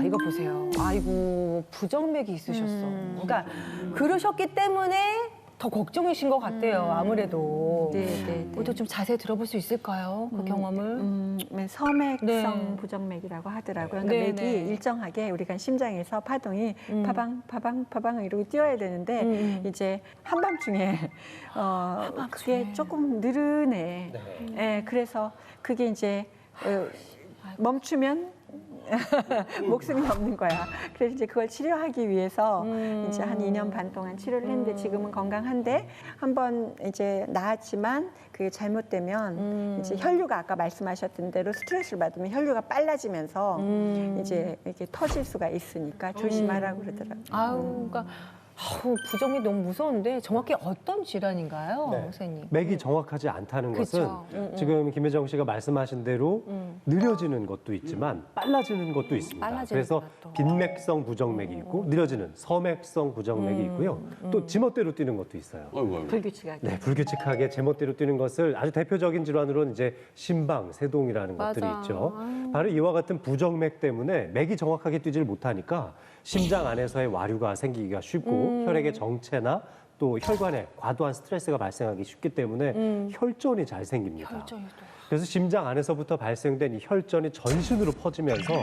이거 보세요. 아이고, 부정맥이 있으셨어. 그러니까 그러셨기 때문에 더 걱정이신 것 같아요. 아무래도. 네. 또 좀 자세히 들어볼 수 있을까요? 그 경험을? 네, 섬액성 네. 부정맥이라고 하더라고요. 네, 그러니까 맥이 네. 일정하게 우리가 심장에서 파동이 파방 이러고 뛰어야 되는데 이제 한밤중에 그게 조금 느르네. 네, 그래서 그게 이제 멈추면 목숨이 없는 거야. 그래서 이제 그걸 치료하기 위해서 이제 한 2년 반 동안 치료를 했는데 지금은 건강한데 한번 이제 나았지만 그게 잘못되면 이제 혈류가 아까 말씀하셨던 대로 스트레스를 받으면 혈류가 빨라지면서 이제 이렇게 터질 수가 있으니까 조심하라고 그러더라고요. 아우, 그러니까 부정맥 너무 무서운데 정확히 어떤 질환인가요, 네. 선생님? 맥이 정확하지 않다는 그쵸. 것은 지금 김혜정 씨가 말씀하신 대로 느려지는 것도 있지만 빨라지는 것도 있습니다. 빨라지는 그래서 것도. 빈맥성 부정맥이 있고 느려지는 서맥성 부정맥이 있고요. 또 지멋대로 뛰는 것도 있어요. 불규칙하게. 네, 불규칙하게 제멋대로 뛰는 것을 아주 대표적인 질환으로는 이제 심방세동이라는 맞아. 것들이 있죠. 바로 이와 같은 부정맥 때문에 맥이 정확하게 뛰질 못하니까 심장 안에서의 와류가 생기기가 쉽고 혈액의 정체나 또 혈관에 과도한 스트레스가 발생하기 쉽기 때문에 혈전이 잘 생깁니다. 혈전이 또. 그래서 심장 안에서부터 발생된 이 혈전이 전신으로 퍼지면서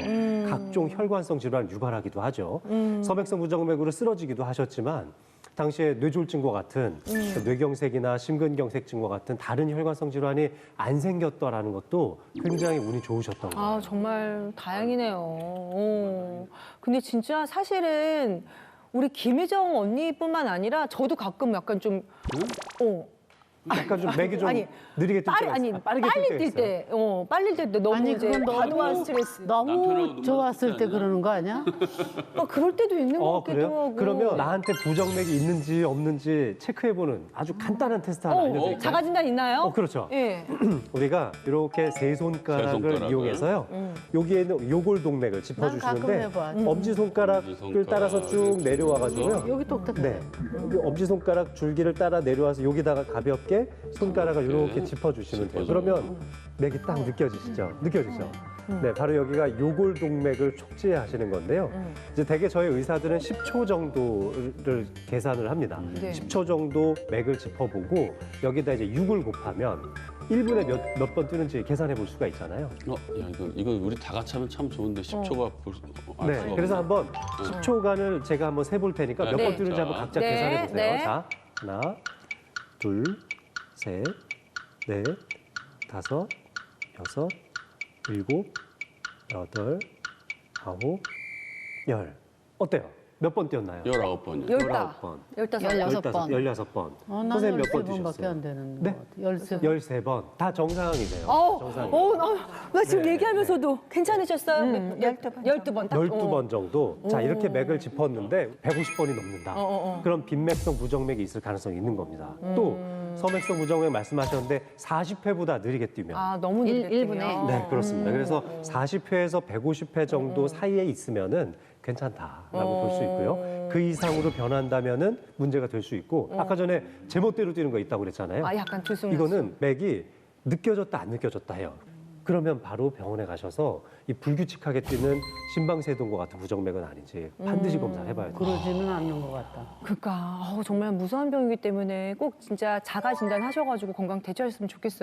각종 혈관성 질환을 유발하기도 하죠. 서맥성 부정맥으로 쓰러지기도 하셨지만 당시에 뇌졸중과 같은 뇌경색이나 심근경색증과 같은 다른 혈관성 질환이 안 생겼다라는 것도 굉장히 운이 좋으셨던 거예요. 아, 정말 다행이네요. 근데 진짜 사실은 우리 김희정 언니뿐만 아니라 저도 가끔 약간 좀, 약간 좀 맥이 좀 아니, 느리게 뛸 때가 아니, 있어요. 빨리 때가 뛸 있어요. 때, 빨리 뛸 때 너무 아니 이제 그건 과도한 스트레스. 너무 좋았을 때 그러는 거 아니야? 그럴 때도 있는 것 같기도 그래요? 하고. 그러면 나한테 부정맥이 있는지 없는지 체크해보는 아주 간단한 테스트 하나 알려드릴까요? 자가진단 있나요? 그렇죠. 예. 우리가 이렇게 세 손가락을 이용해서요. 여기에 있는 요골동맥을 난 가끔 짚어주시는데 해봐. 엄지손가락을 따라서 쭉 내려와가지고요. 여기 똑똑해. 네, 여기 엄지손가락 줄기를 따라 내려와서 여기다가 가볍게 손가락을 이렇게 짚어주시면 돼요. 그러면 맥이 딱 느껴지시죠? 느껴지죠? 네, 바로 여기가 요골동맥을 촉지하시는 건데요. 이제 대개 저희 의사들은 10초 정도를 계산을 합니다. 네. 10초 정도 맥을 짚어보고 여기다 이제 6을 곱하면 1분에 몇 번 뛰는지 계산해 볼 수가 있잖아요. 야, 이거 우리 다 같이 하면 참 좋은데 10초가 알 네, 수가 그래서 없네. 한번 10초간을 제가 한번 세볼 테니까 몇 네. 번 뛰는지 자. 한번 각자 네, 계산해 보세요. 네. 자, 하나, 둘, 셋, 넷, 다섯, 여섯, 일곱, 여덟, 아홉, 열. 어때요? 몇 번 뛰었나요? 19번이요. 19번. 15번. 16번. 난 선생님 몇 번 13번밖에 뛰셨어요? 안 되는 네? 것 같아. 13번. 13번. 다 정상이세요. 나 지금 네, 얘기하면서도 괜찮으셨어요? 12번. 12번 딱. 12번 정도. 자, 이렇게 맥을 짚었는데 150번이 넘는다. 그럼 빈맥성 부정맥이 있을 가능성이 있는 겁니다. 또 서맥성 부정맥 말씀하셨는데 40회보다 느리게 뛰면 아, 너무 늦겠군요. 네, 그렇습니다. 그래서 40회에서 150회 정도 사이에 있으면은 괜찮다라고 볼 수 있고요. 그 이상으로 변한다면은 문제가 될 수 있고 아까 전에 제멋대로 뛰는 거 있다고 그랬잖아요. 아, 약간 들쑥날쑥. 이거는 맥이 느껴졌다 안 느껴졌다 해요. 그러면 바로 병원에 가셔서 이 불규칙하게 뛰는 심방세동과 같은 부정맥은 아닌지 반드시 검사를 해봐야 돼요. 그러지는 않는 것 같다. 그러니까 정말 무서운 병이기 때문에 꼭 진짜 자가 진단하셔가지고 건강 되찾으셨으면 좋겠어요.